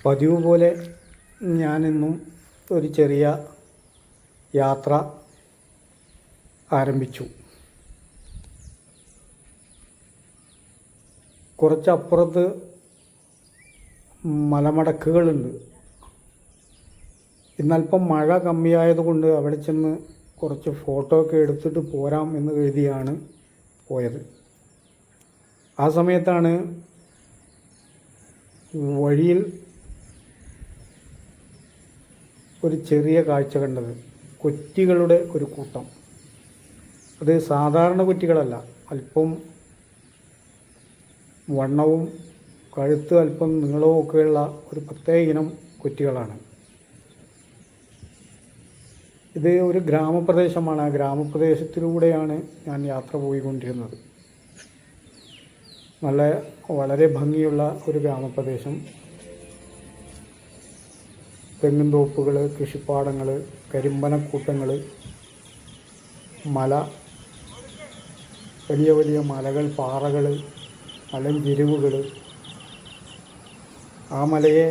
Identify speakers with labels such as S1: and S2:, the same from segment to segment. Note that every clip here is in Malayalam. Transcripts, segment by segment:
S1: പതിവ് പോലെ ഞാനിന്നും ഒരു ചെറിയ യാത്ര ആരംഭിച്ചു. കുറച്ചപ്പുറത്ത് മലമടക്കുകളുണ്ട്. ഇന്നൽപ്പം മഴ കമ്മിയായതുകൊണ്ട് അവിടെ ചെന്ന് കുറച്ച് ഫോട്ടോ ഒക്കെ എടുത്തിട്ട് പോരാം എന്ന് കരുതിയാണ് പോയത്. ആ സമയത്താണ് വഴിയിൽ ഒരു ചെറിയ കാഴ്ച കണ്ടത്. കൊറ്റികളുടെ ഒരു കൂട്ടം. അത് സാധാരണ കൊറ്റികളല്ല, അല്പം വണ്ണവും കഴുത്ത് അല്പം നീളവും ഒക്കെയുള്ള ഒരു പ്രത്യേക ഇനം കൊറ്റികളാണ്. ഇത് ഒരു ഗ്രാമപ്രദേശമാണ്. ആ ഗ്രാമപ്രദേശത്തിലൂടെയാണ് ഞാൻ യാത്ര പോയിക്കൊണ്ടിരുന്നത്. വളരെ ഭംഗിയുള്ള ഒരു ഗ്രാമപ്രദേശം. തെങ്ങിൻതോപ്പുകൾ, കൃഷിപ്പാടങ്ങൾ, കരിമ്പനക്കൂട്ടങ്ങൾ, മല, വലിയ വലിയ മലകൾ, പാറകൾ, മലഞ്ചെരിവുകൾ. ആ മലയെ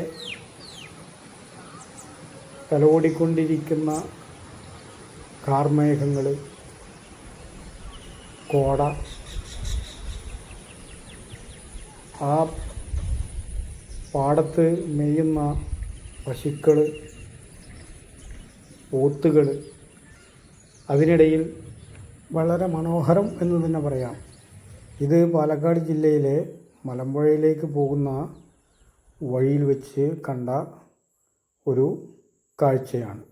S1: തലോടിക്കൊണ്ടിരിക്കുന്ന കാർമേഘങ്ങൾ, കോട, ആ പാടത്ത് മേയുന്ന പശുക്കൾ, പോത്തുകൾ. അതിനിടയിൽ വളരെ മനോഹരം എന്ന് തന്നെ പറയാം. ഇത് പാലക്കാട് ജില്ലയിലെ മലമ്പുഴയിലേക്ക് പോകുന്ന വഴിയിൽ വെച്ച് കണ്ട ഒരു കാഴ്ചയാണ്.